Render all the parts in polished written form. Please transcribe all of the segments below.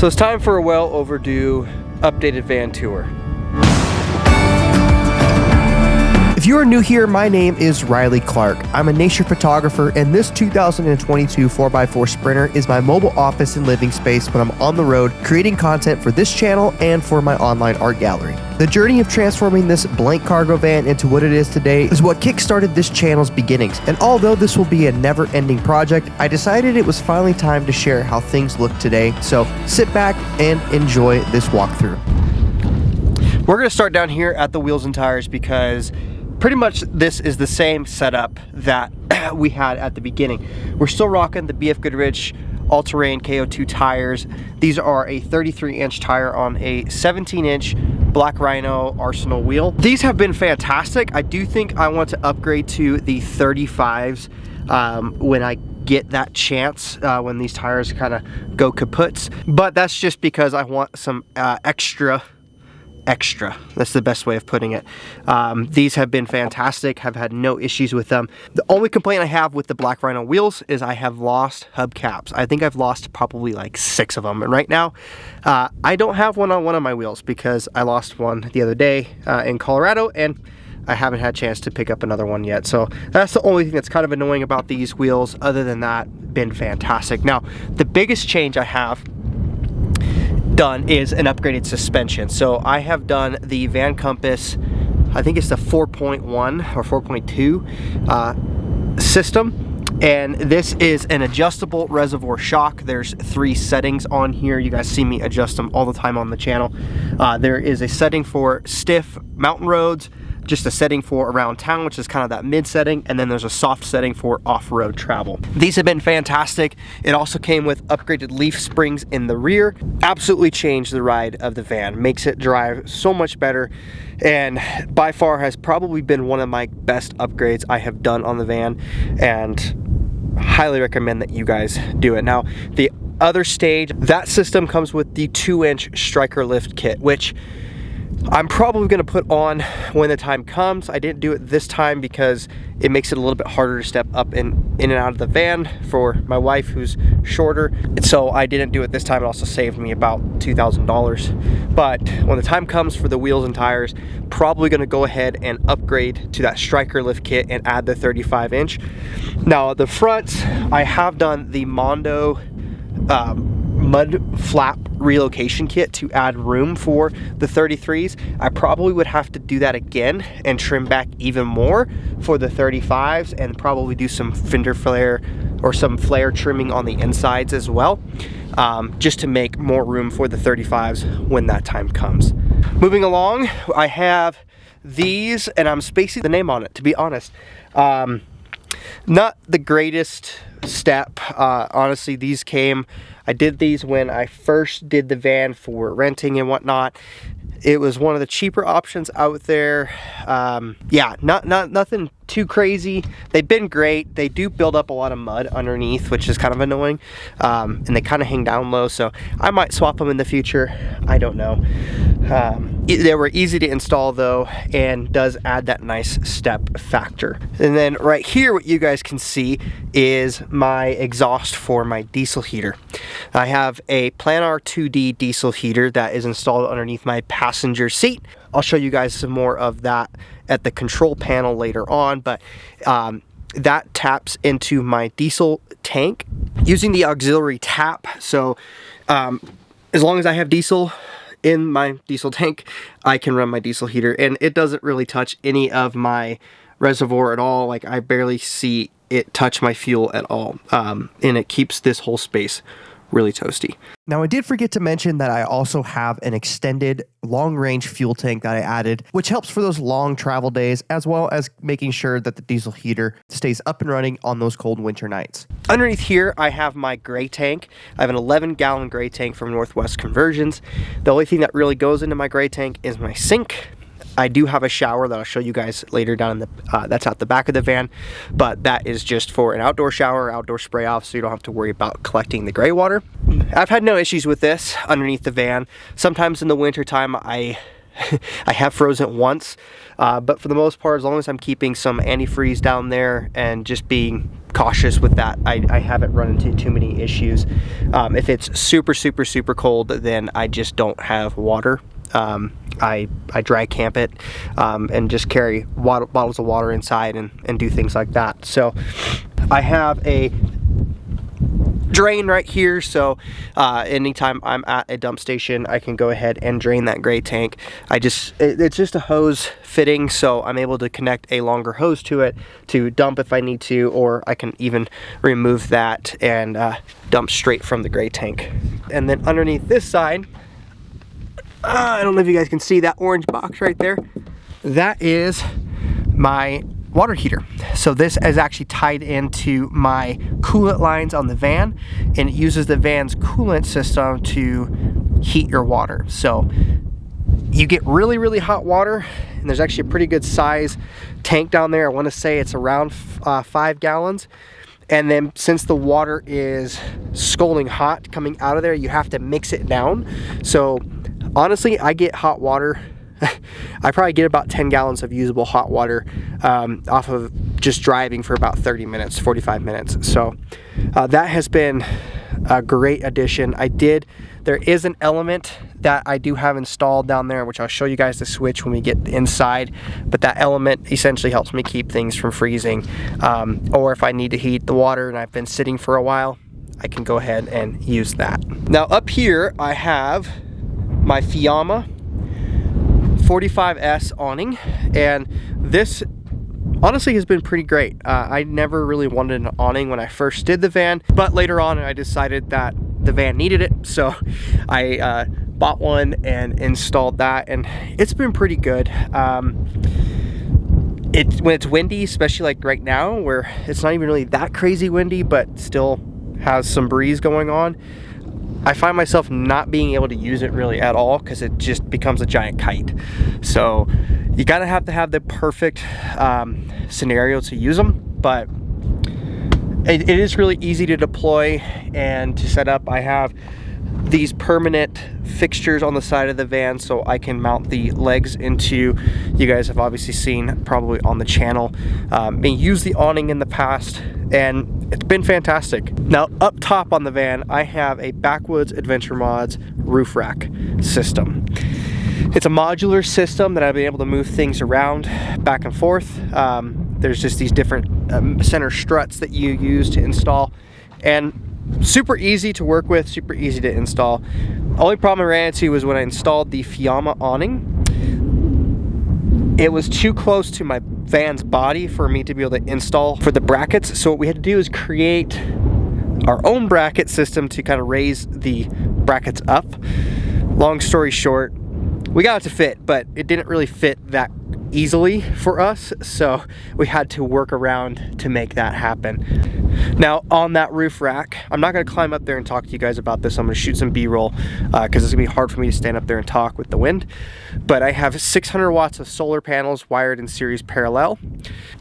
So it's time for a well overdue updated van tour. If you are new here, my name is Riley Clark. I'm a nature photographer, and this 2022 4x4 Sprinter is my mobile office and living space when I'm on the road creating content for this channel and for my online art gallery. The journey of transforming this blank cargo van into what it is today is what kickstarted this channel's beginnings. And although this will be a never-ending project, I decided it was finally time to share how things look today. So sit back and enjoy this walkthrough. We're gonna start down here at the wheels and tires because pretty much this is the same setup that we had at the beginning. We're still rocking the BF Goodrich all-terrain KO2 tires. These are a 33-inch tire on a 17-inch Black Rhino Arsenal wheel. These have been fantastic. I do think I want to upgrade to the 35s when I get that chance, when these tires kind of go kaputs. But that's just because I want some extra. That's the best way of putting it. These have been fantastic. I've had no issues with them. The only complaint I have with the Black Rhino wheels is I have lost hubcaps. I think I've lost probably like 6 of them. And right now, I don't have one on one of my wheels because I lost one the other day in Colorado, and I haven't had a chance to pick up another one yet. So that's the only thing that's kind of annoying about these wheels. Other than that, been fantastic. Now, the biggest change I have done is an upgraded suspension. So I have done the Vancompas, I think it's the 4.1 or 4.2 system, and this is an adjustable reservoir shock. There's 3 settings on here. You guys see me adjust them all the time on the channel. There is a setting for stiff mountain roads, just a setting for around town, which is kind of that mid setting, and then there's a soft setting for off-road travel. These have been fantastic. It also came with upgraded leaf springs in the rear. Absolutely changed the ride of the van, makes it drive so much better, and by far has probably been one of my best upgrades I have done on the van, and highly recommend that you guys do it. Now, the other stage, that system comes with the 2-inch striker lift kit, which I'm probably going to put on when the time comes. I didn't do it this time because it makes it a little bit harder to step up in and out of the van for my wife, who's shorter. And so I didn't do it this time. It also saved me about $2,000. But when the time comes for the wheels and tires, probably going to go ahead and upgrade to that striker lift kit and add the 35-inch. Now, at the front, I have done the Mondo mud flap relocation kit to add room for the 33s. I probably would have to do that again and trim back even more for the 35s, and probably do some fender flare or some flare trimming on the insides as well, just to make more room for the 35s when that time comes. Moving along, I have these, and I'm spacing the name on it, to be honest. Not the greatest step. Honestly, these came, I did these when I first did the van for renting and whatnot. It was one of the cheaper options out there. Yeah, nothing too crazy. They've been great. They do build up a lot of mud underneath, which is kind of annoying, and they kind of hang down low, so I might swap them in the future. I don't know. They were easy to install though, and does add that nice step factor. And then right here, what you guys can see is my exhaust for my diesel heater. I have a Planar 2D diesel heater that is installed underneath my passenger seat. I'll show you guys some more of that at the control panel later on, but that taps into my diesel tank using the auxiliary tap. So as long as I have diesel in my diesel tank, I can run my diesel heater, and it doesn't really touch any of my reservoir at all. Like, I barely see it touch my fuel at all, and it keeps this whole space really toasty. Now, I did forget to mention that I also have an extended long-range fuel tank that I added, which helps for those long travel days, as well as making sure that the diesel heater stays up and running on those cold winter nights. Underneath here, I have my gray tank. I have an 11-gallon gray tank from Northwest Conversions. The only thing that really goes into my gray tank is my sink. I do have a shower that I'll show you guys later down in the, that's at the back of the van, but that is just for an outdoor shower, outdoor spray off, so you don't have to worry about collecting the gray water. I've had no issues with this underneath the van. Sometimes in the winter time, I I have frozen once, but for the most part, as long as I'm keeping some antifreeze down there and just being cautious with that, I haven't run into too many issues. If it's super cold, then I just don't have water. I dry camp it and just carry bottles of water inside and do things like that. So I have a drain right here, so anytime I'm at a dump station, I can go ahead and drain that gray tank. It's just a hose fitting, so I'm able to connect a longer hose to it to dump if I need to, or I can even remove that and dump straight from the gray tank. And then underneath this side, I don't know if you guys can see that orange box right there. That is my water heater. So this is actually tied into my coolant lines on the van, and it uses the van's coolant system to heat your water. So you get really hot water, and there's actually a pretty good size tank down there. I want to say it's around 5 gallons. And then since the water is scalding hot coming out of there, you have to mix it down. So honestly, I get hot water. I probably get about 10 gallons of usable hot water off of just driving for about 30 minutes, 45 minutes. So that has been a great addition. There is an element that I do have installed down there, which I'll show you guys the switch when we get inside, but that element essentially helps me keep things from freezing, or if I need to heat the water and I've been sitting for a while, I can go ahead and use that. Now up here I have my Fiamma 45S awning, and this honestly has been pretty great. I never really wanted an awning when I first did the van, but later on I decided that the van needed it, so I bought one and installed that, and it's been pretty good. When it's windy, especially like right now where it's not even really that crazy windy but still has some breeze going on, I find myself not being able to use it really at all because it just becomes a giant kite. So you gotta have to have the perfect scenario to use them, but it is really easy to deploy and to set up. I have these permanent fixtures on the side of the van so I can mount the legs into, you guys have obviously seen probably on the channel me use the awning in the past, and it's been fantastic. Now up top on the van I have a Backwoods Adventure Mods roof rack system. It's a modular system that I've been able to move things around back and forth. There's just these different center struts that you use to install, and super easy to work with, super easy to install. Only problem I ran into was when I installed the Fiamma awning. It was too close to my van's body for me to be able to install for the brackets, so what we had to do is create our own bracket system to kind of raise the brackets up. Long story short, we got it to fit, but it didn't really fit that easily for us, so we had to work around to make that happen. Now on that roof rack, I'm not going to climb up there and talk to you guys about this. I'm going to shoot some b-roll because it's going to be hard for me to stand up there and talk with the wind, but I have 600 watts of solar panels wired in series parallel.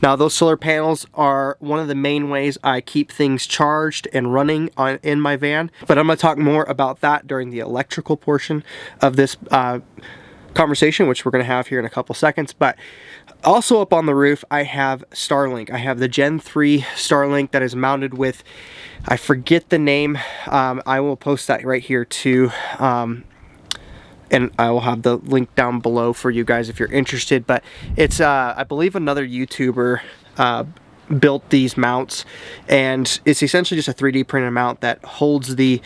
Now those solar panels are one of the main ways I keep things charged and running in my van, but I'm going to talk more about that during the electrical portion of this conversation, which we're going to have here in a couple seconds. But also up on the roof I have Starlink. I have the Gen 3 Starlink that is mounted with, I forget the name, I will post that right here too, and I will have the link down below for you guys if you're interested. But it's I believe another YouTuber built these mounts, and it's essentially just a 3D printed mount that holds the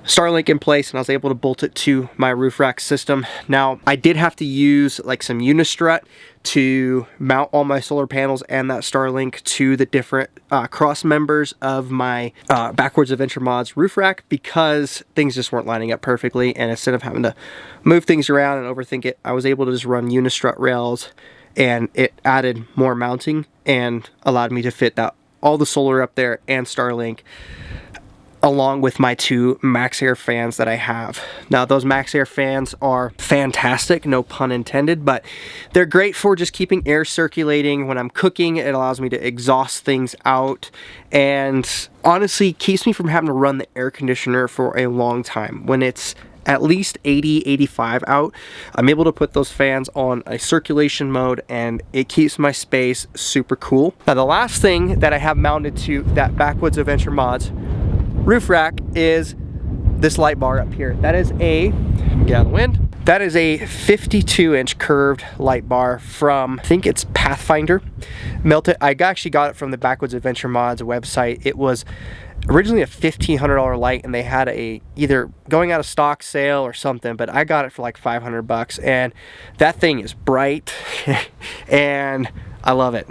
Starlink in place, and I was able to bolt it to my roof rack system. Now I did have to use like some unistrut to mount all my solar panels and that Starlink to the different cross members of my Backwoods Adventure Mods roof rack, because things just weren't lining up perfectly, and instead of having to move things around and overthink it, I was able to just run unistrut rails, and it added more mounting and allowed me to fit that all the solar up there and Starlink, along with my 2 Maxxair fans that I have. Now those Maxxair fans are fantastic, no pun intended, but they're great for just keeping air circulating. When I'm cooking, it allows me to exhaust things out, and honestly keeps me from having to run the air conditioner for a long time. When it's at least 80, 85 out. I'm able to put those fans on a circulation mode and it keeps my space super cool. Now the last thing that I have mounted to that Backwoods Adventure Mods roof rack is this light bar up here. That is a, get out of the wind, that is a 52-inch curved light bar from, I think it's Pathfinder. I actually got it from the Backwoods Adventure Mods website. It was originally a $1,500 light, and they had a either going out of stock sale or something, but I got it for like 500 bucks, and that thing is bright and I love it.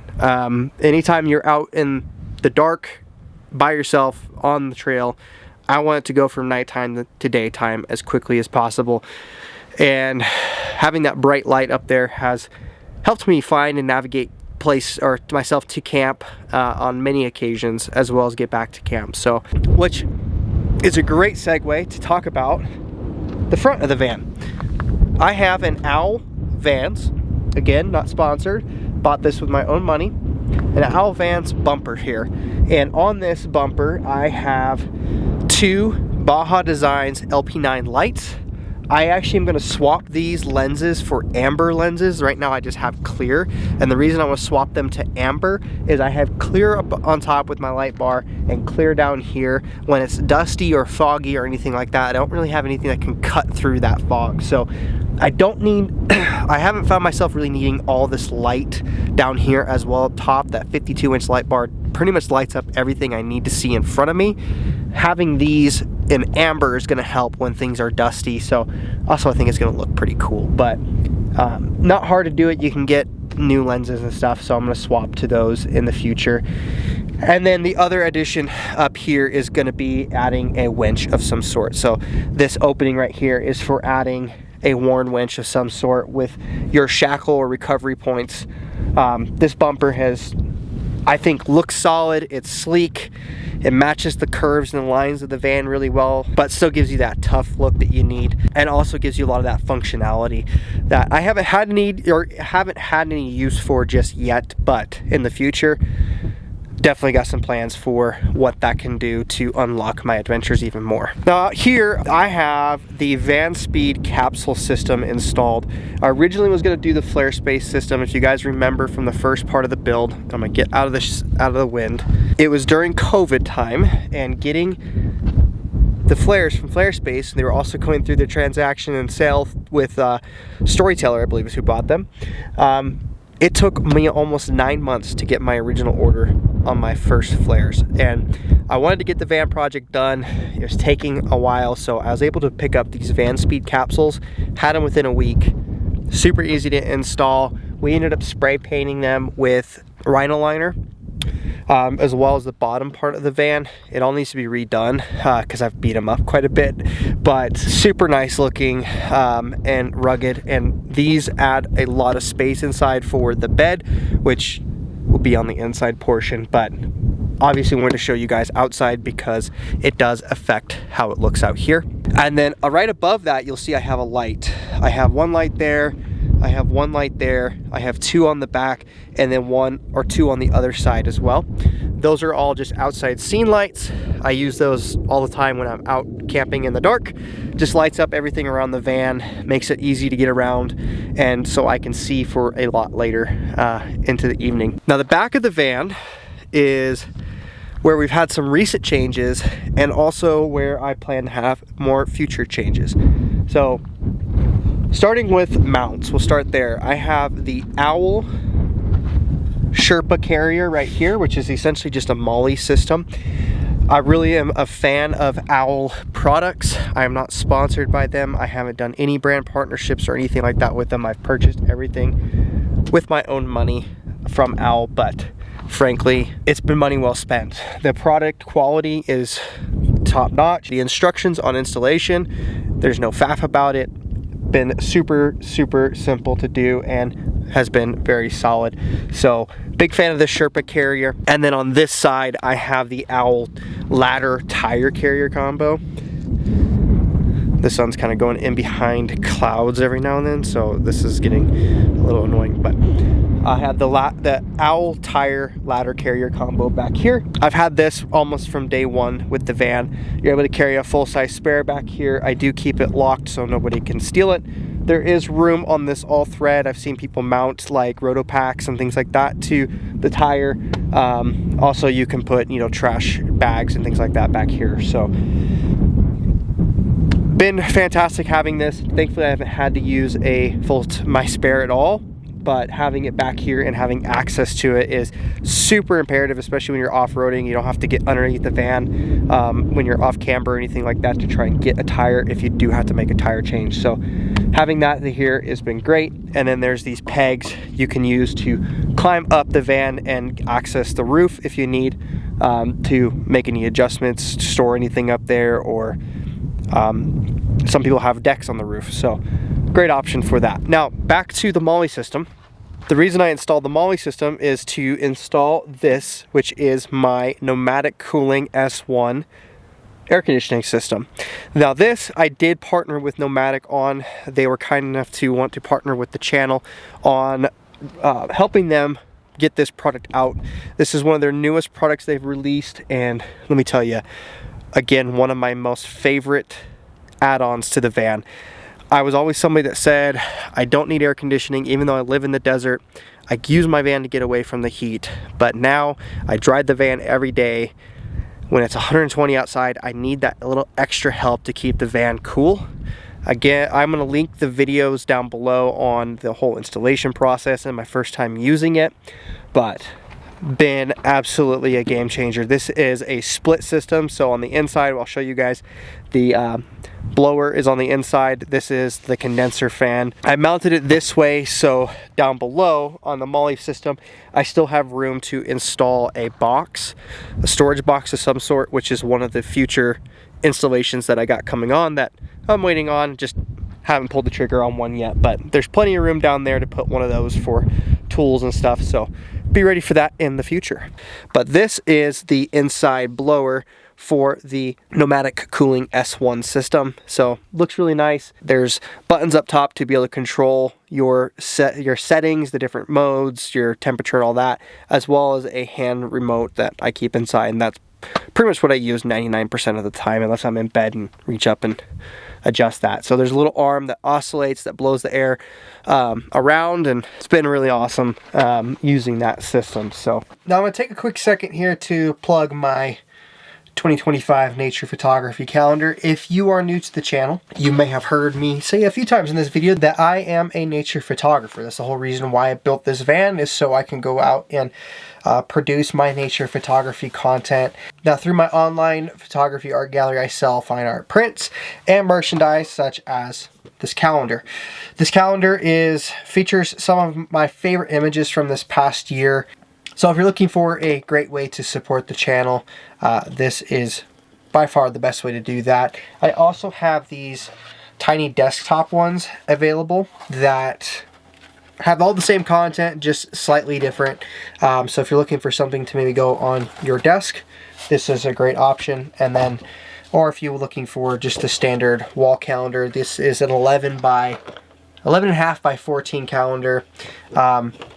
Anytime you're out in the dark by yourself on the trail, I want it to go from nighttime to daytime as quickly as possible, and having that bright light up there has helped me find and navigate myself to camp on many occasions, as well as get back to camp. So, which is a great segue to talk about the front of the van. I have an Owl Vans, again, not sponsored, bought this with my own money, an Owl Vans bumper here. And on this bumper, I have two Baja Designs LP9 lights. I actually am going to swap these lenses for amber lenses. Right now I just have clear, and the reason I want to swap them to amber is I have clear up on top with my light bar and clear down here. When it's dusty or foggy or anything like that, I don't really have anything that can cut through that fog. So I don't need, I haven't found myself really needing all this light down here as well up top. That 52-inch light bar pretty much lights up everything I need to see in front of me. Having these in amber is going to help when things are dusty. So also I think it's going to look pretty cool, but not hard to do it. You can get new lenses and stuff, so I'm going to swap to those in the future. And then the other addition up here is going to be adding a winch of some sort. So this opening right here is for adding a worn winch of some sort with your shackle or recovery points. This bumper has, I think, looks solid. It's sleek. It matches the curves and the lines of the van really well, but still gives you that tough look that you need, and also gives you a lot of that functionality that I haven't had any use for just yet, but in the future, definitely got some plans for what that can do to unlock my adventures even more. Now here I have the Vanspeed Capsule system installed. I originally was going to do the Flarespace system. If you guys remember from the first part of the build, I'm going to get out of the wind. It was during COVID time, and getting the flares from Flarespace, they were also going through the transaction and sale with Storyteller, I believe is who bought them. It took me almost 9 months to get my original order on my first flares, and I wanted to get the van project done. It was taking a while, so I was able to pick up these Vanspeed capsules, had them within a week, super easy to install. We ended up spray painting them with Rhino liner, as well as the bottom part of the van. It all needs to be redone because I've beat them up quite a bit, but super nice looking and rugged, and these add a lot of space inside for the bed, which will be on the inside portion, but obviously wanted to show you guys outside because it does affect how it looks out here. And then right above that, you'll see I have a light. I have one light there, I have one light there, I have two on the back, and then one or two on the other side as well. Those are all just outside scene lights. I use those all the time when I'm out camping in the dark. Just lights up everything around the van, makes it easy to get around, and so I can see for a lot later into the evening. Now the back of the van is where we've had some recent changes, and also where I plan to have more future changes. So starting with mounts, we'll start there. I have the Owl Sherpa Carrier right here, which is essentially just a MOLLE system. I really am a fan of Owl products. I am not sponsored by them. I haven't done any brand partnerships or anything like that with them. I've purchased everything with my own money from Owl, but frankly, it's been money well spent. The product quality is top notch. The instructions on installation, there's no faff about it. Been super simple to do and has been very solid. So big fan of the Sherpa Carrier. And then on this side I have the Owl ladder tire carrier combo. the sun's kind of going in behind clouds every now and then, so this is getting a little annoying. But I have the Owl tire ladder carrier combo back here. I've had this almost from day one with the van. You're able to carry a full-size spare back here. I do keep it locked so nobody can steal it. There is room on this all thread. I've seen people mount like roto packs and things like that to the tire. Also, you can put, you know, trash bags and things like that back here. So been fantastic having this. Thankfully, I haven't had to use my spare at all, but having it back here and having access to it is super imperative, especially when you're off-roading. You don't have to get underneath the van when you're off camber or anything like that to try and get a tire if you do have to make a tire change. So having that here has been great. And then there's these pegs you can use to climb up the van and access the roof if you need to make any adjustments, store anything up there, or some people have decks on the roof. So great option for that. Now back to the Molly system. The reason I installed the Molly system is to install this, which is my Nomadic Cooling S1 air conditioning system. Now this I did partner with Nomadic on. They were kind enough to want to partner with the channel on helping them get this product out. This is one of their newest products they've released, and let me tell you, again, one of my most favorite add-ons to the van. I was always somebody that said I don't need air conditioning, even though I live in the desert. I use my van to get away from the heat, but now I drive the van every day. When it's 120 outside, I need that little extra help to keep the van cool. Again, I'm going to link the videos down below on the whole installation process and my first time using it, but been absolutely a game changer. This is a split system, so on the inside, I'll show you guys, the blower is on the inside. This is the condenser fan. I mounted it this way, so down below on the Molly system, I still have room to install a box, a storage box of some sort, which is one of the future installations that I got coming on that I'm waiting on. Just haven't pulled the trigger on one yet, but there's plenty of room down there to put one of those for tools and stuff, so be ready for that in the future. But this is the inside blower for the Nomadic Cooling S1 system. So looks really nice. There's buttons up top to be able to control your settings, the different modes, your temperature, and all that, as well as a hand remote that I keep inside, and that's pretty much what I use 99% of the time, unless I'm in bed and reach up and adjust that. So there's a little arm that oscillates, that blows the air around, and it's been really awesome using that system. So now I'm going to take a quick second here to plug my 2025 nature photography calendar. If you are new to the channel, you may have heard me say a few times in this video that I am a nature photographer. That's the whole reason why I built this van, is so I can go out and produce my nature photography content. Now through my online photography art gallery, I sell fine art prints and merchandise such as this calendar. This calendar features some of my favorite images from this past year. So if you're looking for a great way to support the channel, this is by far the best way to do that. I also have these tiny desktop ones available that have all the same content, just slightly different. So if you're looking for something to maybe go on your desk, this is a great option. And then, or if you're looking for just a standard wall calendar, this is an 11.5 by 14 calendar.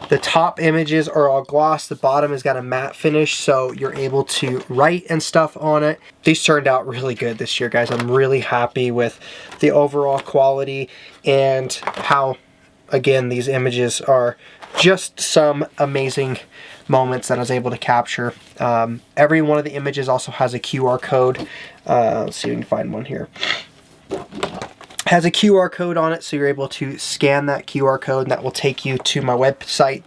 The top images are all gloss. The bottom has got a matte finish, so you're able to write and stuff on it. These turned out really good this year, guys. I'm really happy with the overall quality and how, again, these images are just some amazing moments that I was able to capture. Every one of the images also has a QR code. Let's see if we can find one here. Has a QR code on it, so you're able to scan that QR code, and that will take you to my website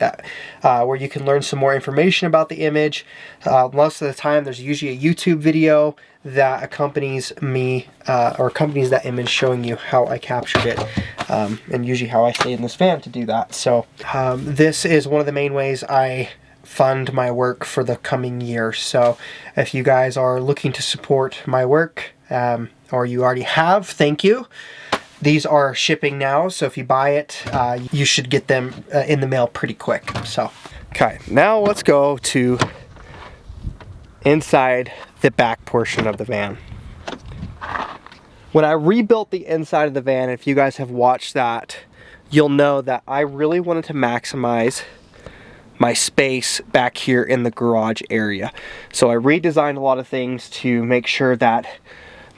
where you can learn some more information about the image. Most of the time there's usually a YouTube video that accompanies me or accompanies that image, showing you how I captured it, and usually how I stay in this van to do that. So this is one of the main ways I fund my work for the coming year. So if you guys are looking to support my work, or you already have, thank you. These are shipping now, so if you buy it, you should get them in the mail pretty quick. So, okay, now let's go to inside the back portion of the van. When I rebuilt the inside of the van, if you guys have watched that, you'll know that I really wanted to maximize my space back here in the garage area. So I redesigned a lot of things to make sure that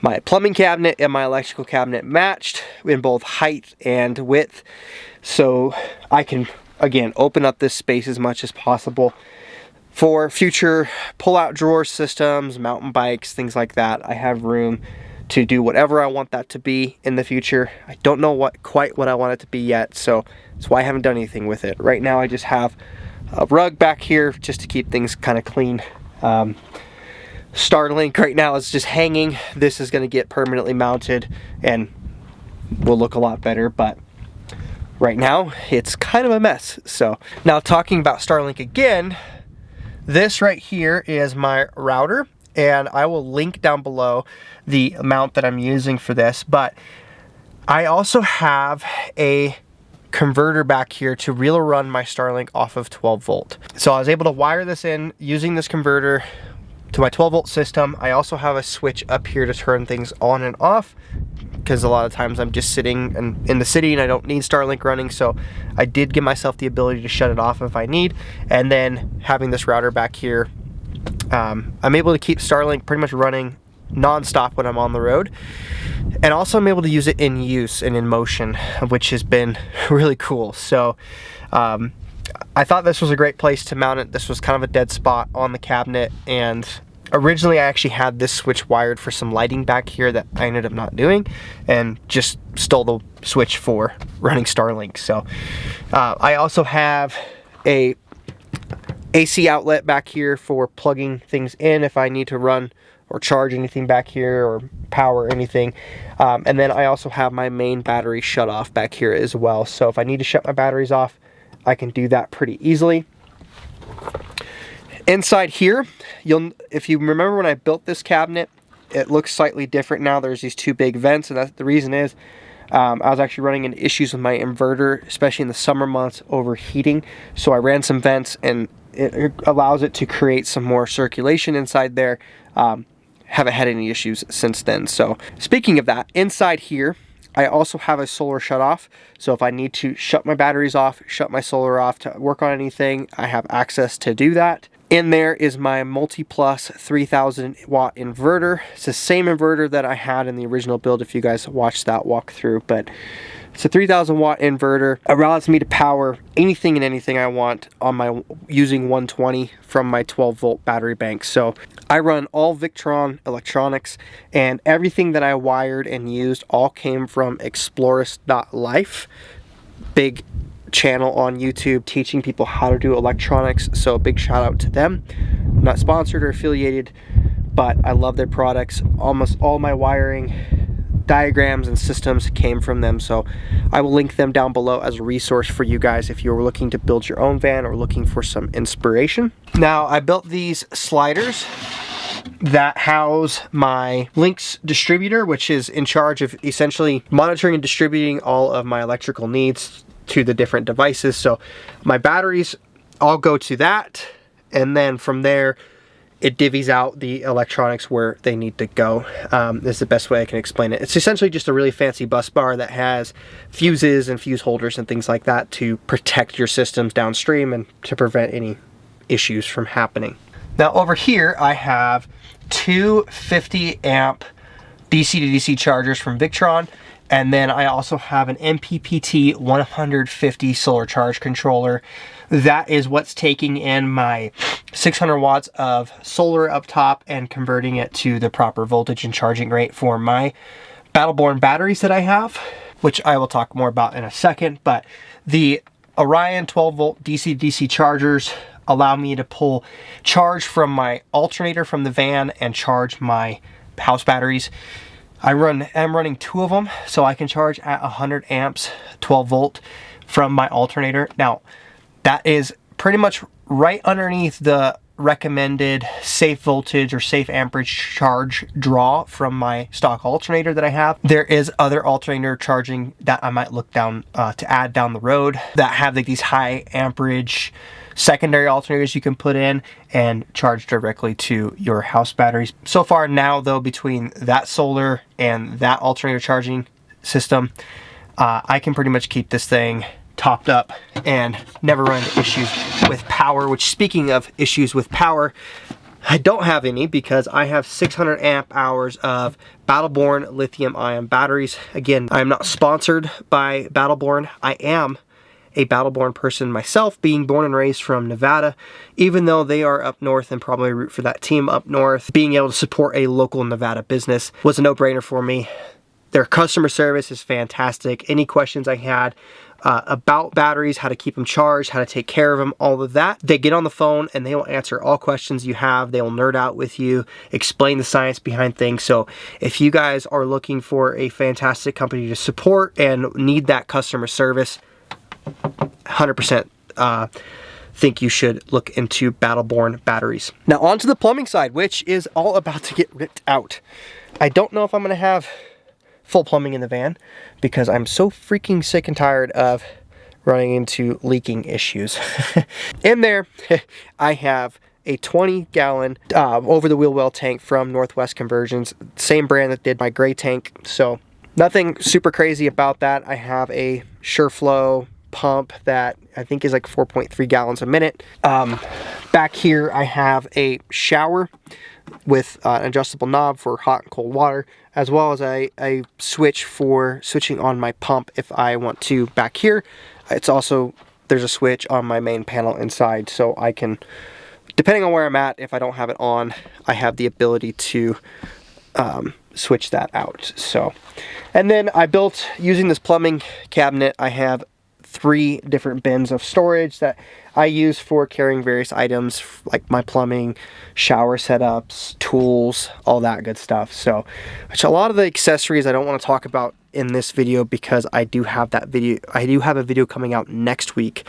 my plumbing cabinet and my electrical cabinet matched in both height and width, so I can, again, open up this space as much as possible for future pull-out drawer systems, mountain bikes, things like that. I have room to do whatever I want that to be in the future. I don't know quite what I want it to be yet, so that's why I haven't done anything with it. Right now I just have a rug back here just to keep things kind of clean. Starlink right now is just hanging. This is going to get permanently mounted and will look a lot better, but right now it's kind of a mess. So now, talking about Starlink again, this right here is my router, and I will link down below the amount that I'm using for this, but I also have a converter back here to really run my Starlink off of 12 volt. So I was able to wire this in using this converter to my 12 volt system. I also have a switch up here to turn things on and off, because a lot of times I'm just sitting in the city and I don't need Starlink running, so I did give myself the ability to shut it off if I need. And then having this router back here, I'm able to keep Starlink pretty much running non-stop when I'm on the road, and also I'm able to use it in use and in motion, which has been really cool. So I thought this was a great place to mount it. This was kind of a dead spot on the cabinet, and originally I actually had this switch wired for some lighting back here that I ended up not doing, and just stole the switch for running Starlink. So I also have a AC outlet back here for plugging things in if I need to run or charge anything back here or power anything. And then I also have my main battery shut off back here as well. So if I need to shut my batteries off, I can do that pretty easily. Inside here, if you remember when I built this cabinet, it looks slightly different now. There's these two big vents, and the reason is I was actually running into issues with my inverter, especially in the summer months, overheating. So I ran some vents, and it allows it to create some more circulation inside there. Haven't had any issues since then. So speaking of that, inside here I also have a solar shut off. So if I need to shut my batteries off, shut my solar off to work on anything, I have access to do that. In there is my MultiPlus 3000 watt inverter. It's the same inverter that I had in the original build, if you guys watched that walkthrough, but it's a 3000 watt inverter. It allows me to power anything and anything I want on my using 120 from my 12 volt battery bank. So I run all Victron electronics, and everything that I wired and used all came from Explorist.life. Big channel on YouTube teaching people how to do electronics, so a big shout out to them. I'm not sponsored or affiliated, but I love their products. Almost all my wiring diagrams and systems came from them, so I will link them down below as a resource for you guys if you're looking to build your own van or looking for some inspiration. Now, I built these sliders that house my Lynx distributor, which is in charge of essentially monitoring and distributing all of my electrical needs to the different devices. So my batteries all go to that, and then from there it divvies out the electronics where they need to go. Is the best way I can explain it. It's essentially just a really fancy bus bar that has fuses and fuse holders and things like that to protect your systems downstream and to prevent any issues from happening. Now over here I have two 50 amp DC to DC chargers from Victron, and then I also have an MPPT 150 solar charge controller. That is what's taking in my 600 watts of solar up top and converting it to the proper voltage and charging rate for my Battleborn batteries that I have, which I will talk more about in a second. But the Orion 12 volt DC DC chargers allow me to pull charge from my alternator from the van and charge my house batteries. I'm running two of them, so I can charge at 100 amps 12 volt from my alternator. Now, that is pretty much right underneath the recommended safe voltage or safe amperage charge draw from my stock alternator that I have. There is other alternator charging that I might look down to add down the road that have like these high amperage secondary alternators you can put in and charge directly to your house batteries. So far now though, between that solar and that alternator charging system, I can pretty much keep this thing topped up and never run into issues with power, which, speaking of issues with power, I don't have any because I have 600 amp hours of Battleborn lithium ion batteries. Again, I'm not sponsored by Battleborn. I am a Battleborn person myself, being born and raised from Nevada. Even though they are up north and probably root for that team up north, being able to support a local Nevada business was a no-brainer for me. Their customer service is fantastic. Any questions I had about batteries, how to keep them charged, how to take care of them, all of that, they get on the phone and they will answer all questions you have. They will nerd out with you, explain the science behind things. So if you guys are looking for a fantastic company to support and need that customer service, 100% think you should look into Battleborn batteries. Now onto the plumbing side, which is all about to get ripped out. I don't know if I'm going to have full plumbing in the van because I'm so freaking sick and tired of running into leaking issues. In there, I have a 20-gallon over-the-wheel well tank from Northwest Conversions, same brand that did my gray tank, so nothing super crazy about that. I have a SureFlow pump that I think is like 4.3 gallons a minute. Back here I have a shower with an adjustable knob for hot and cold water, as well as a switch for switching on my pump if I want to. Back here, it's also, there's a switch on my main panel inside, so I can, depending on where I'm at, if I don't have it on, I have the ability to switch that out. So, and then I built, using this plumbing cabinet, I have 3 different bins of storage that I use for carrying various items like my plumbing, shower setups, tools, all that good stuff. So, which a lot of the accessories I don't want to talk about in this video because I do have that video. I do have a video coming out next week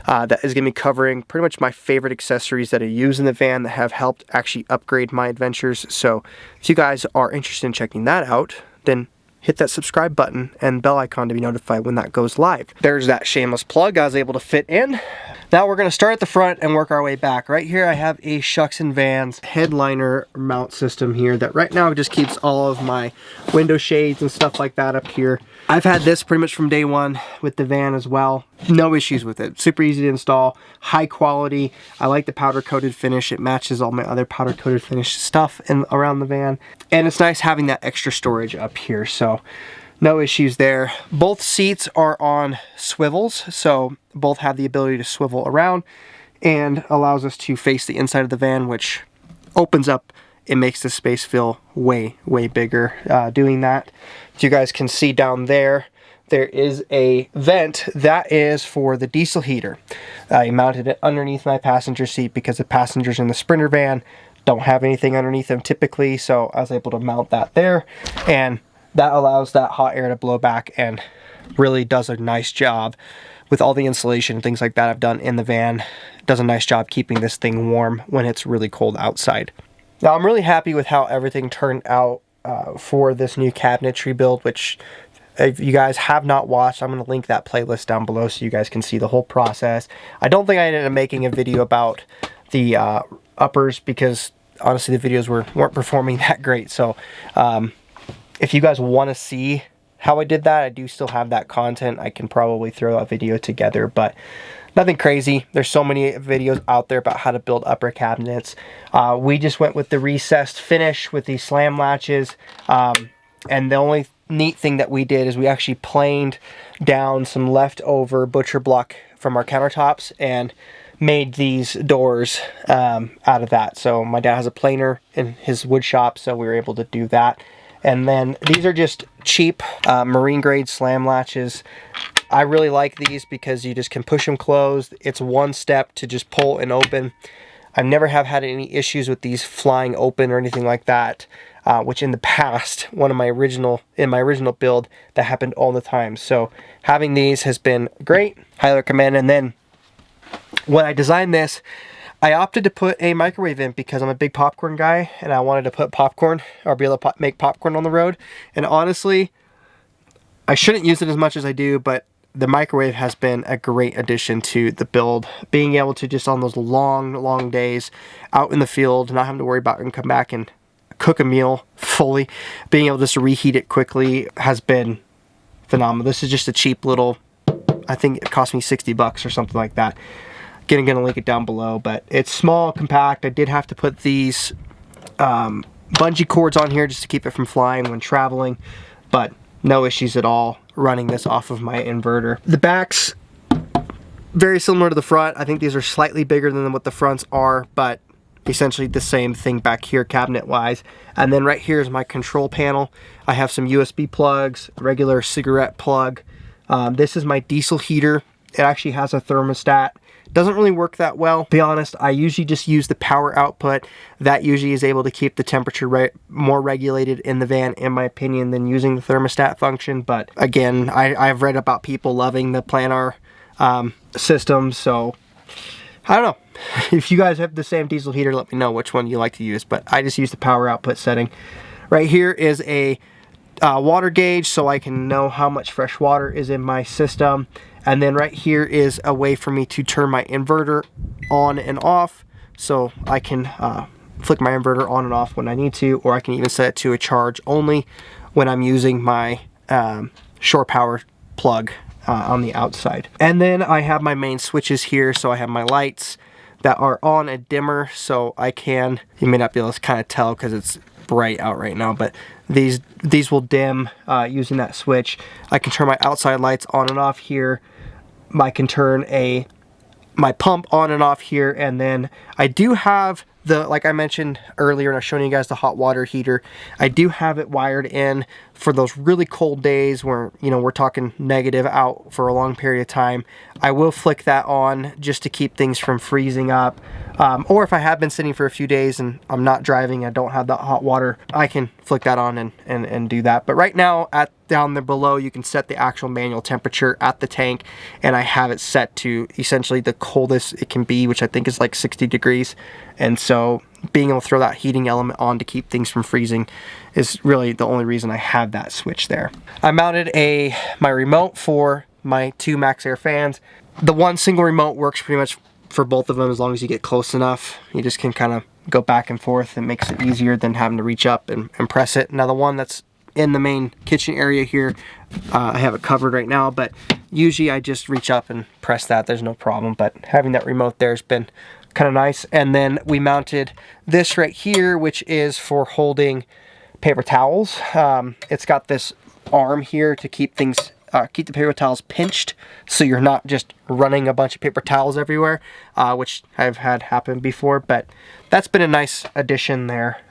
that is going to be covering pretty much my favorite accessories that I use in the van that have helped actually upgrade my adventures. So if you guys are interested in checking that out, then hit that subscribe button and bell icon to be notified when that goes live. There's that shameless plug I was able to fit in. Now we're going to start at the front and work our way back. Right here I have a Shucks and Vans headliner mount system here that right now just keeps all of my window shades and stuff like that up here. I've had this pretty much from day one with the van as well. No issues with it. Super easy to install, high quality. I like the powder coated finish. It matches all my other powder coated finish stuff around the van. And it's nice having that extra storage up here, so no issues there. Both seats are on swivels, so both have the ability to swivel around and allows us to face the inside of the van, which opens up. It makes the space feel way, way bigger doing that. As you guys can see down there, there is a vent that is for the Deisal heater. I mounted it underneath my passenger seat because the passengers in the Sprinter van don't have anything underneath them typically, so I was able to mount that there, and that allows that hot air to blow back and really does a nice job with all the insulation and things like that I've done in the van. It does a nice job keeping this thing warm when it's really cold outside. Now I'm really happy with how everything turned out for this new cabinetry build, which if you guys have not watched, I'm going to link that playlist down below so you guys can see the whole process. I don't think I ended up making a video about the uppers because honestly the videos weren't performing that great. So if you guys want to see how I did that, I do still have that content. I can probably throw a video together, but nothing crazy. There's so many videos out there about how to build upper cabinets. We just went with the recessed finish with these slam latches. And the only neat thing that we did is we actually planed down some leftover butcher block from our countertops and made these doors out of that. So my dad has a planer in his wood shop, so we were able to do that. And then these are just cheap marine grade slam latches. I really like these because you just can push them closed. It's one step to just pull and open. I've never have had any issues with these flying open or anything like that, which in the past, in my original build, that happened all the time. So having these has been great. Highly recommend. And then when I designed this, I opted to put a microwave in because I'm a big popcorn guy and I wanted to put popcorn or be able to make popcorn on the road. And honestly, I shouldn't use it as much as I do, but the microwave has been a great addition to the build. Being able to just on those long days out in the field, not having to worry about and come back and cook a meal fully, being able just to reheat it quickly has been phenomenal. This is just a cheap little, I think it cost me 60 bucks or something like that. Again, I'm gonna link it down below, but it's small, compact. I did have to put these bungee cords on here just to keep it from flying when traveling, but no issues at all running this off of my inverter. The back's very similar to the front. I think these are slightly bigger than what the fronts are, but essentially the same thing back here cabinet wise. And then right here is my control panel. I have some USB plugs, regular cigarette plug. This is my Deisal heater. It actually has a thermostat. Doesn't really work that well, to be honest. I usually just use the power output. That usually is able to keep the temperature more regulated in the van, in my opinion, than using the thermostat function. But again, I've read about people loving the planar system, so I don't know. If you guys have the same Deisal heater, let me know which one you like to use, but I just use the power output setting. Right here is a water gauge, so I can know how much fresh water is in my system. And then right here is a way for me to turn my inverter on and off, so I can flick my inverter on and off when I need to, or I can even set it to a charge only when I'm using my shore power plug on the outside. And then I have my main switches here, so I have my lights that are on a dimmer, so I can, you may not be able to kind of tell because it's bright out right now, but these will dim using that switch. I can turn my outside lights on and off here. I can turn my pump on and off here, and then I do have the, like I mentioned earlier, and I was showing you guys the hot water heater. I do have it wired in for those really cold days where, you know, we're talking negative out for a long period of time. I will flick that on just to keep things from freezing up. Or if I have been sitting for a few days and I'm not driving, I don't have that hot water, I can flick that on and do that. But right now, down there below, you can set the actual manual temperature at the tank, and I have it set to essentially the coldest it can be, which I think is like 60 degrees. And so being able to throw that heating element on to keep things from freezing is really the only reason I have that switch there. I mounted my remote for my two Maxxair fans. The one single remote works pretty much for both of them as long as you get close enough. You just can kind of go back and forth. It makes it easier than having to reach up and press it. Now the one that's in the main kitchen area here, I have it covered right now, but usually I just reach up and press that. There's no problem, but having that remote there has been kind of nice. And then we mounted this right here, which is for holding paper towels. It's got this arm here to keep things keep the paper towels pinched, so you're not just running a bunch of paper towels everywhere, which I've had happen before. But that's been a nice addition there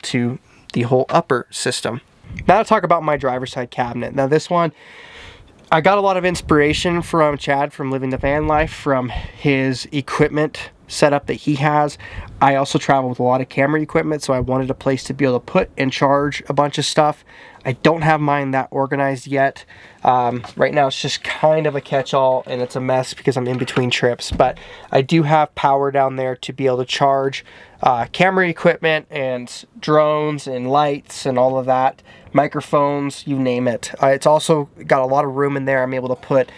to the whole upper system. Now to talk about my driver's side cabinet. Now this one, I got a lot of inspiration from Chad from Living the Van Life, from his equipment setup that he has. I also travel with a lot of camera equipment, so I wanted a place to be able to put and charge a bunch of stuff. I don't have mine that organized yet. Right now it's just kind of a catch-all and it's a mess because I'm in between trips, but I do have power down there to be able to charge camera equipment and drones and lights and all of that, microphones, you name it. It's also got a lot of room in there. I'm able to put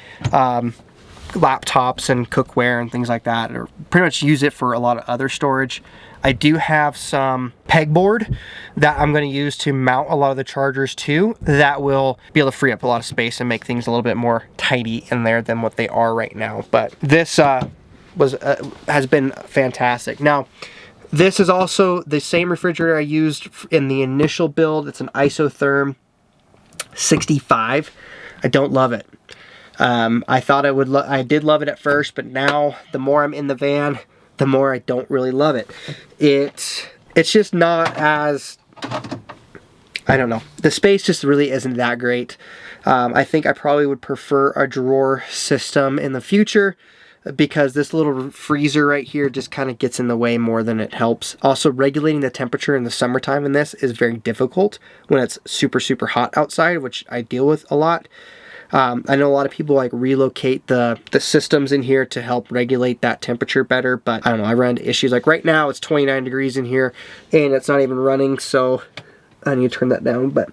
laptops and cookware and things like that, or pretty much use it for a lot of other storage. I do have some pegboard that I'm going to use to mount a lot of the chargers to. That will be able to free up a lot of space and make things a little bit more tidy in there than what they are right now. But this has been fantastic. Now, this is also the same refrigerator I used in the initial build. It's an isotherm 65. I don't love it. I thought I did love it at first, but now the more I'm in the van, the more I don't really love it. It's just not as, I don't know. The space just really isn't that great. I think I probably would prefer a drawer system in the future, because this little freezer right here just kind of gets in the way more than it helps. Also, regulating the temperature in the summertime in this is very difficult when it's super, super hot outside, which I deal with a lot. I know a lot of people like relocate the systems in here to help regulate that temperature better, but I don't know, I run into issues. Like right now it's 29 degrees in here and it's not even running, so I need to turn that down. But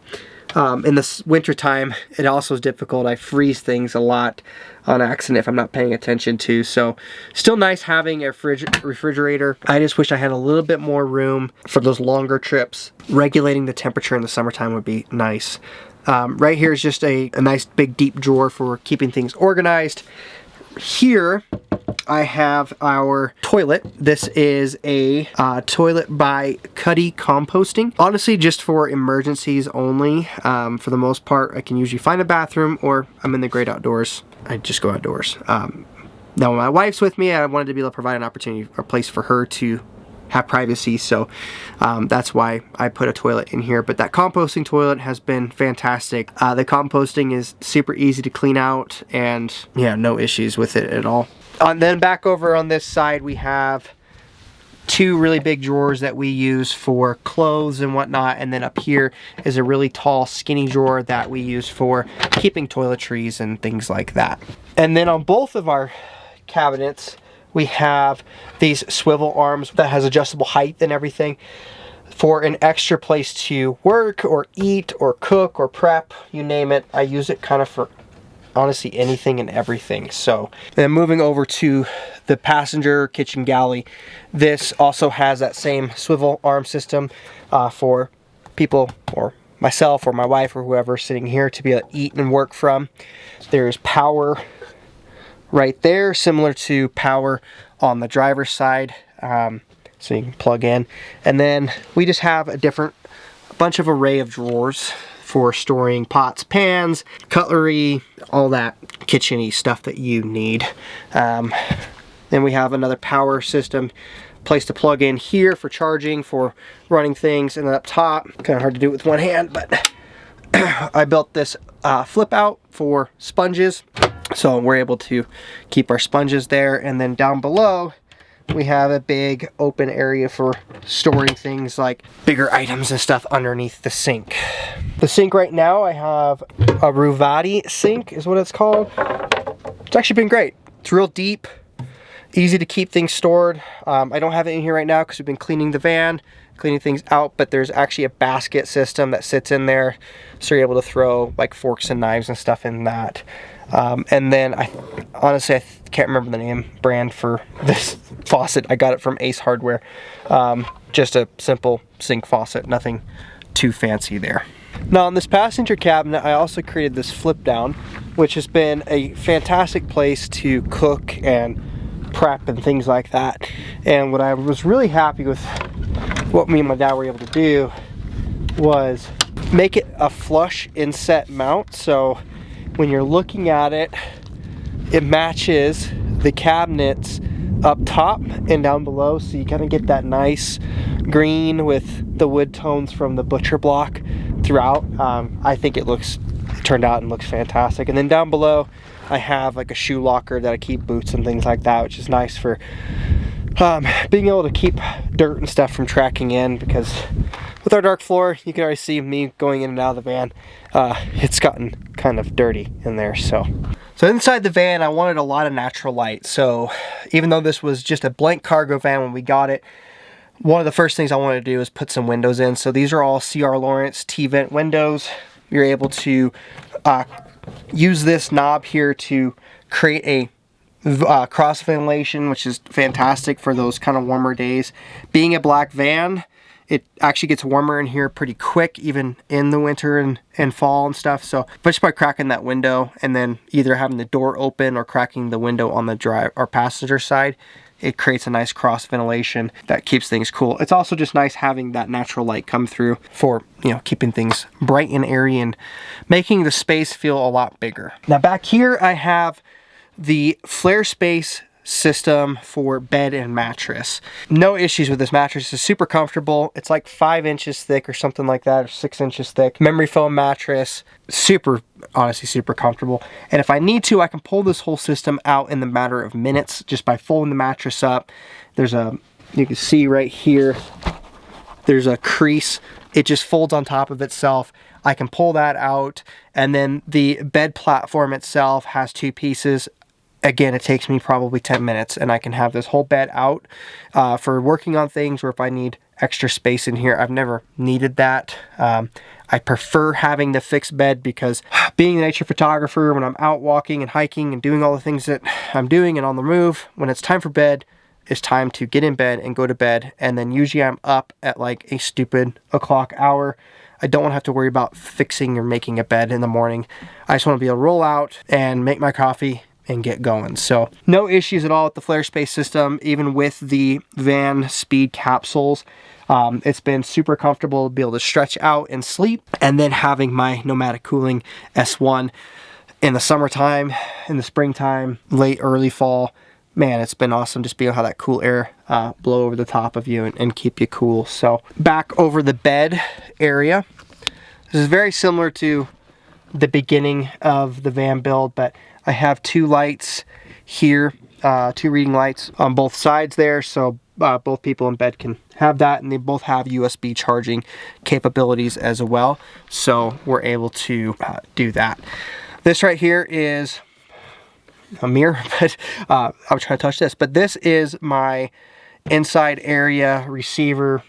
in the winter time, it also is difficult. I freeze things a lot on accident if I'm not paying attention to. So still nice having a refrigerator. I just wish I had a little bit more room for those longer trips. Regulating the temperature in the summertime would be nice. Right here is just a nice big deep drawer for keeping things organized. Here I have our toilet. This is a toilet by Cuddy Composting. Honestly, just for emergencies only. For the most part, I can usually find a bathroom, or I'm in the great outdoors. I just go outdoors. Now when my wife's with me, I wanted to be able to provide an opportunity, or a place for her to have privacy, so that's why I put a toilet in here. But that composting toilet has been fantastic. The composting is super easy to clean out, and yeah, no issues with it at all. And then back over on this side, we have two really big drawers that we use for clothes and whatnot, and then up here is a really tall skinny drawer that we use for keeping toiletries and things like that. And then on both of our cabinets, we have these swivel arms that has adjustable height and everything for an extra place to work or eat or cook or prep, you name it. I use it kind of for honestly anything and everything. So then moving over to the passenger kitchen galley, this also has that same swivel arm system for people, or myself or my wife or whoever sitting here, to be able to eat and work from. There's power right there, similar to power on the driver's side, so you can plug in. And then we just have a bunch of array of drawers for storing pots, pans, cutlery, all that kitchen-y stuff that you need. Then we have another power system, place to plug in here for charging, for running things, and then up top, kind of hard to do it with one hand, but I built this flip out for sponges, so we're able to keep our sponges there. And then down below, we have a big open area for storing things like bigger items and stuff underneath the sink. The sink right now, I have a Ruvati sink is what it's called. It's actually been great. It's real deep, easy to keep things stored. I don't have it in here right now because we've been cleaning the van, cleaning things out, but there's actually a basket system that sits in there, so you're able to throw like forks and knives and stuff in that. And then honestly, I can't remember the brand for this faucet. I got it from Ace Hardware. Just a simple sink faucet, nothing too fancy there. Now on this passenger cabinet, I also created this flip down, which has been a fantastic place to cook and prep and things like that. And what I was really happy with, what me and my dad were able to do, was make it a flush inset mount. So when you're looking at it, it matches the cabinets up top and down below, so you kind of get that nice green with the wood tones from the butcher block throughout. I think it turned out and looks fantastic. And then down below, I have like a shoe locker that I keep boots and things like that, which is nice for being able to keep dirt and stuff from tracking in, because with our dark floor, you can already see me going in and out of the van. It's gotten kind of dirty in there. So inside the van, I wanted a lot of natural light. So even though this was just a blank cargo van when we got it, one of the first things I wanted to do is put some windows in. So these are all C.R. Lawrence T-vent windows. You're able to use this knob here to create a cross ventilation, which is fantastic for those kind of warmer days. Being a black van, it actually gets warmer in here pretty quick, even in the winter and fall and stuff. So, but just by cracking that window and then either having the door open or cracking the window on the drive or passenger side, it creates a nice cross ventilation that keeps things cool. It's also just nice having that natural light come through for, you know, keeping things bright and airy and making the space feel a lot bigger. Now back here, I have the Flarespace system for bed and mattress. No issues with this mattress. It's super comfortable. It's like 5 inches thick or something like that, or 6 inches thick. Memory foam mattress. Honestly super comfortable. And if I need to, I can pull this whole system out in the matter of minutes just by folding the mattress up. You can see right here, there's a crease. It just folds on top of itself. I can pull that out, and then the bed platform itself has 2 pieces. Again, it takes me probably 10 minutes, and I can have this whole bed out for working on things, or if I need extra space in here. I've never needed that. I prefer having the fixed bed because being a nature photographer, when I'm out walking and hiking and doing all the things that I'm doing and on the move, when it's time for bed, it's time to get in bed and go to bed. And then usually I'm up at like a stupid o'clock hour. I don't want to have to worry about fixing or making a bed in the morning. I just want to be able to roll out and make my coffee and get going. So no issues at all with the Flarespace system, even with the Vanspeed Capsules. It's been super comfortable to be able to stretch out and sleep. And then having my Nomadic cooling S1 in the summertime, in the springtime, late early fall, man, it's been awesome just being able to have that cool air blow over the top of you and keep you cool. So back over the bed area, this is very similar to the beginning of the van build, but I have 2 lights here, 2 reading lights on both sides there, so both people in bed can have that, and they both have USB charging capabilities as well, so we're able to do that. This right here is a mirror, but I'll try to touch this, but this is my inside area receiver.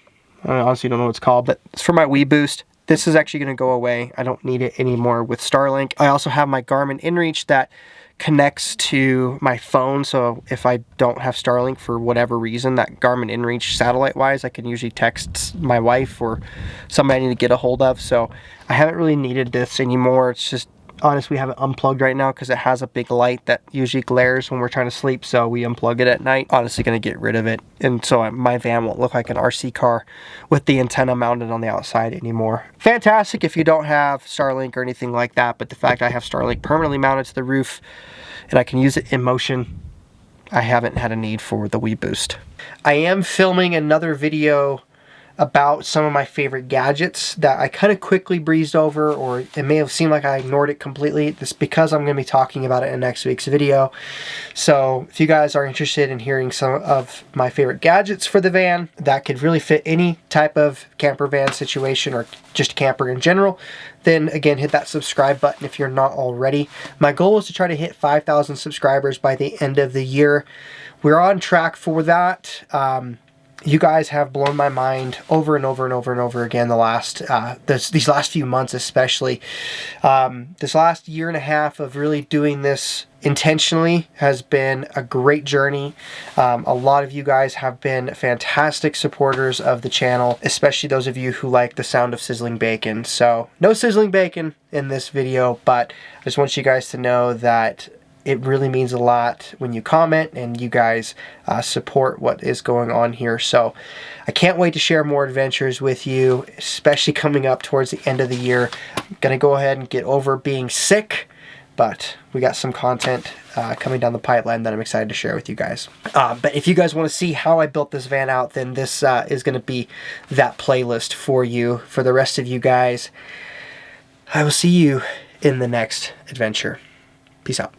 I honestly don't know what it's called, but it's for my WeBoost. This is actually going to go away. I don't need it anymore with Starlink. I also have my Garmin InReach that connects to my phone, so if I don't have Starlink for whatever reason, that Garmin InReach satellite wise, I can usually text my wife or somebody I need to get a hold of. So I haven't really needed this anymore. It's just, honestly, we have it unplugged right now because it has a big light that usually glares when we're trying to sleep, so we unplug it at night. Honestly, going to get rid of it, and so my van won't look like an RC car with the antenna mounted on the outside anymore. Fantastic if you don't have Starlink or anything like that, but the fact I have Starlink permanently mounted to the roof and I can use it in motion, I haven't had a need for the WeBoost. I am filming another video about some of my favorite gadgets that I kind of quickly breezed over, or it may have seemed like I ignored it completely. This is because I'm going to be talking about it in next week's video. So if you guys are interested in hearing some of my favorite gadgets for the van that could really fit any type of camper van situation or just camper in general, then again, hit that subscribe button if you're not already. My goal is to try to hit 5,000 subscribers by the end of the year. We're on track for that. You guys have blown my mind over and over and over and over again these last few months especially. This last year and a half of really doing this intentionally has been a great journey. A lot of you guys have been fantastic supporters of the channel, especially those of you who like the sound of sizzling bacon. So no sizzling bacon in this video, but I just want you guys to know that it really means a lot when you comment and you guys support what is going on here. So I can't wait to share more adventures with you, especially coming up towards the end of the year. I'm going to go ahead and get over being sick, but we got some content coming down the pipeline that I'm excited to share with you guys. But if you guys want to see how I built this van out, then this is going to be that playlist for you. For the rest of you guys, I will see you in the next adventure. Peace out.